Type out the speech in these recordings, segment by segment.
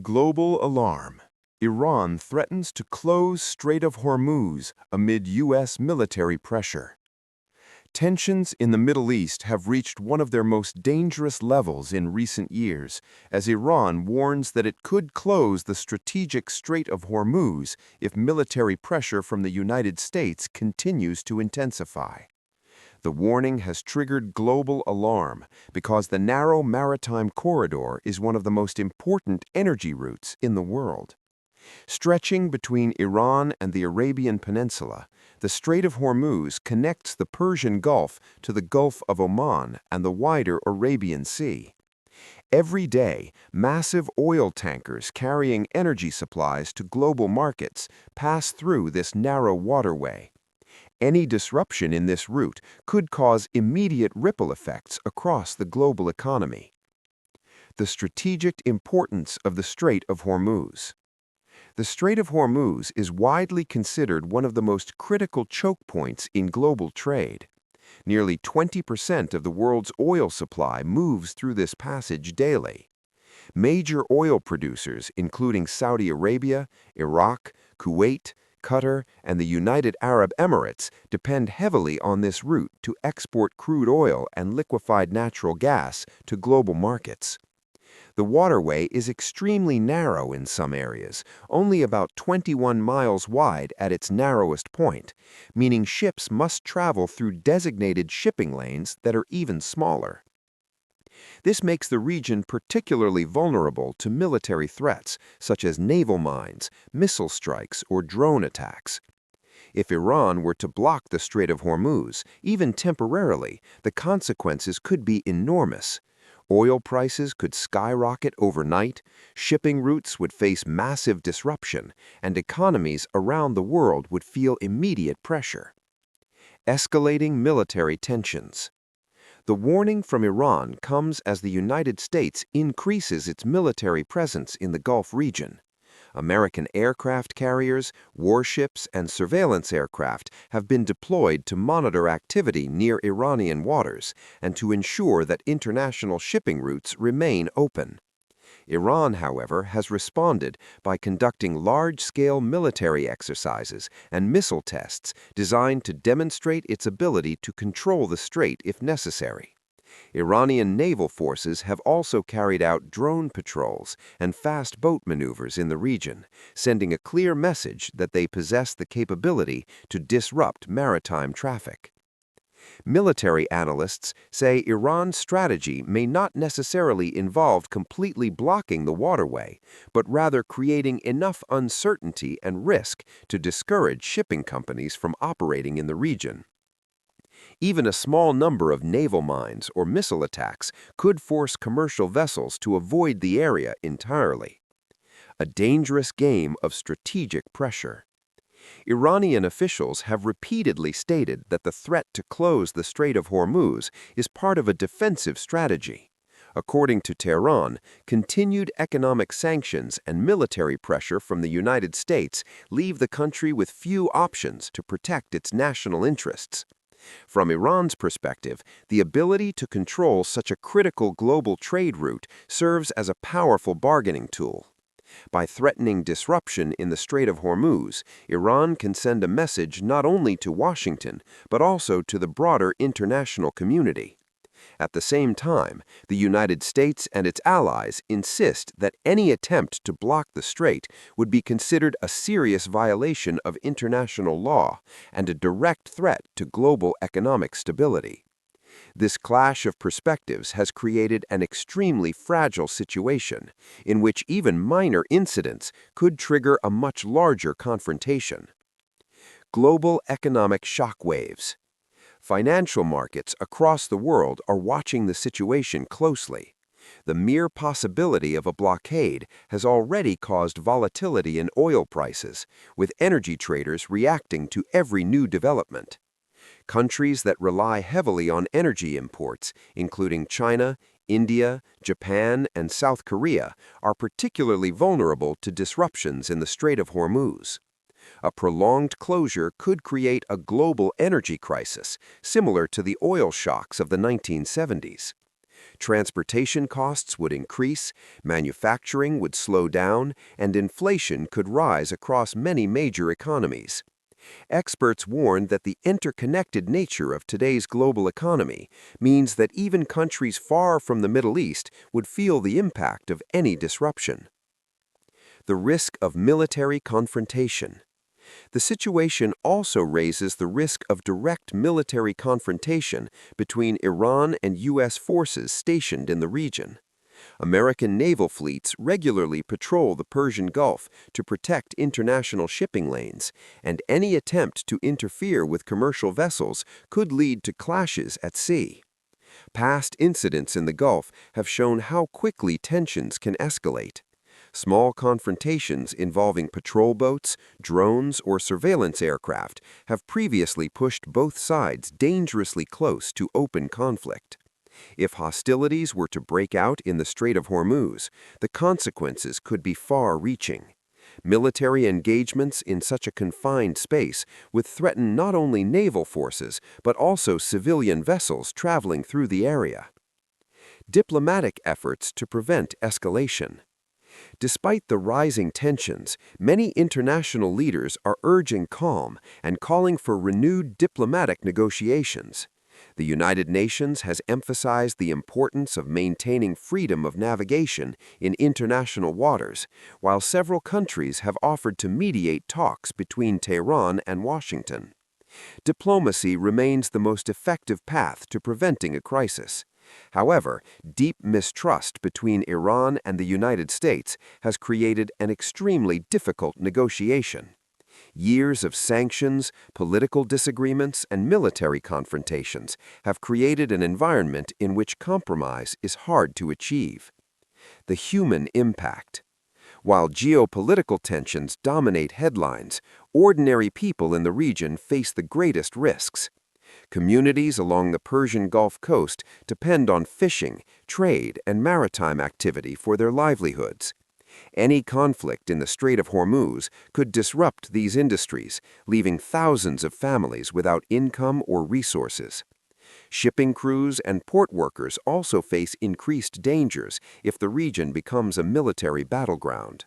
Global alarm. Iran threatens to close Strait of Hormuz amid U.S. military pressure. Tensions in the Middle East have reached one of their most dangerous levels in recent years, as Iran warns that it could close the strategic Strait of Hormuz if military pressure from the United States continues to intensify. The warning has triggered global alarm because the narrow maritime corridor is one of the most important energy routes in the world. Stretching between Iran and the Arabian Peninsula, the Strait of Hormuz connects the Persian Gulf to the Gulf of Oman and the wider Arabian Sea. Every day, massive oil tankers carrying energy supplies to global markets pass through this narrow waterway. Any disruption in this route could cause immediate ripple effects across the global economy. The strategic importance of the Strait of Hormuz. The Strait of Hormuz is widely considered one of the most critical choke points in global trade. Nearly 20% of the world's oil supply moves through this passage daily. Major oil producers, including Saudi Arabia, Iraq, Kuwait, Qatar, and the United Arab Emirates, depend heavily on this route to export crude oil and liquefied natural gas to global markets. The waterway is extremely narrow in some areas, only about 21 miles wide at its narrowest point, meaning ships must travel through designated shipping lanes that are even smaller. This makes the region particularly vulnerable to military threats, such as naval mines, missile strikes, or drone attacks. If Iran were to block the Strait of Hormuz, even temporarily, the consequences could be enormous. Oil prices could skyrocket overnight, shipping routes would face massive disruption, and economies around the world would feel immediate pressure. Escalating military tensions. The warning from Iran comes as the United States increases its military presence in the Gulf region. American aircraft carriers, warships, and surveillance aircraft have been deployed to monitor activity near Iranian waters and to ensure that international shipping routes remain open. Iran, however, has responded by conducting large-scale military exercises and missile tests designed to demonstrate its ability to control the strait if necessary. Iranian naval forces have also carried out drone patrols and fast boat maneuvers in the region, sending a clear message that they possess the capability to disrupt maritime traffic. Military analysts say Iran's strategy may not necessarily involve completely blocking the waterway, but rather creating enough uncertainty and risk to discourage shipping companies from operating in the region. Even a small number of naval mines or missile attacks could force commercial vessels to avoid the area entirely. A dangerous game of strategic pressure. Iranian officials have repeatedly stated that the threat to close the Strait of Hormuz is part of a defensive strategy. According to Tehran, continued economic sanctions and military pressure from the United States leave the country with few options to protect its national interests. From Iran's perspective, the ability to control such a critical global trade route serves as a powerful bargaining tool. By threatening disruption in the Strait of Hormuz, Iran can send a message not only to Washington, but also to the broader international community. At the same time, the United States and its allies insist that any attempt to block the strait would be considered a serious violation of international law and a direct threat to global economic stability. This clash of perspectives has created an extremely fragile situation in which even minor incidents could trigger a much larger confrontation. Global economic shockwaves. Financial markets across the world are watching the situation closely. The mere possibility of a blockade has already caused volatility in oil prices, with energy traders reacting to every new development. Countries that rely heavily on energy imports, including China, India, Japan, and South Korea, are particularly vulnerable to disruptions in the Strait of Hormuz. A prolonged closure could create a global energy crisis, similar to the oil shocks of the 1970s. Transportation costs would increase, manufacturing would slow down, and inflation could rise across many major economies. Experts warn that the interconnected nature of today's global economy means that even countries far from the Middle East would feel the impact of any disruption. The risk of military confrontation. The situation also raises the risk of direct military confrontation between Iran and U.S. forces stationed in the region. American naval fleets regularly patrol the Persian Gulf to protect international shipping lanes, and any attempt to interfere with commercial vessels could lead to clashes at sea. Past incidents in the Gulf have shown how quickly tensions can escalate. Small confrontations involving patrol boats, drones, or surveillance aircraft have previously pushed both sides dangerously close to open conflict. If hostilities were to break out in the Strait of Hormuz, the consequences could be far-reaching. Military engagements in such a confined space would threaten not only naval forces but also civilian vessels traveling through the area. Diplomatic efforts to prevent escalation. Despite the rising tensions, many international leaders are urging calm and calling for renewed diplomatic negotiations. The United Nations has emphasized the importance of maintaining freedom of navigation in international waters, while several countries have offered to mediate talks between Tehran and Washington. Diplomacy remains the most effective path to preventing a crisis. However, deep mistrust between Iran and the United States has created an extremely difficult negotiation. Years of sanctions, political disagreements, and military confrontations have created an environment in which compromise is hard to achieve. The human impact. While geopolitical tensions dominate headlines, ordinary people in the region face the greatest risks. Communities along the Persian Gulf coast depend on fishing, trade, and maritime activity for their livelihoods. Any conflict in the Strait of Hormuz could disrupt these industries, leaving thousands of families without income or resources. Shipping crews and port workers also face increased dangers if the region becomes a military battleground.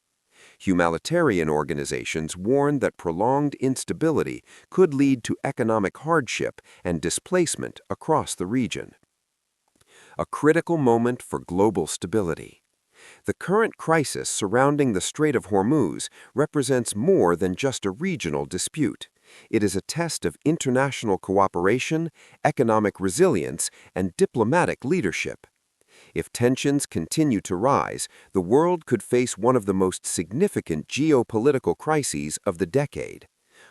Humanitarian organizations warn that prolonged instability could lead to economic hardship and displacement across the region. A critical moment for global stability. The current crisis surrounding the Strait of Hormuz represents more than just a regional dispute. It is a test of international cooperation, economic resilience, and diplomatic leadership. If tensions continue to rise, the world could face one of the most significant geopolitical crises of the decade.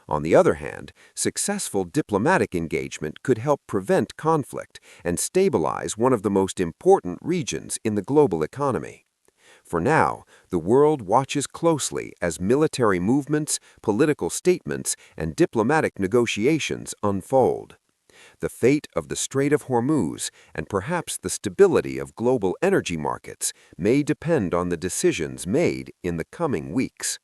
On the other hand, successful diplomatic engagement could help prevent conflict and stabilize one of the most important regions in the global economy. For now, the world watches closely as military movements, political statements, and diplomatic negotiations unfold. The fate of the Strait of Hormuz and perhaps the stability of global energy markets may depend on the decisions made in the coming weeks.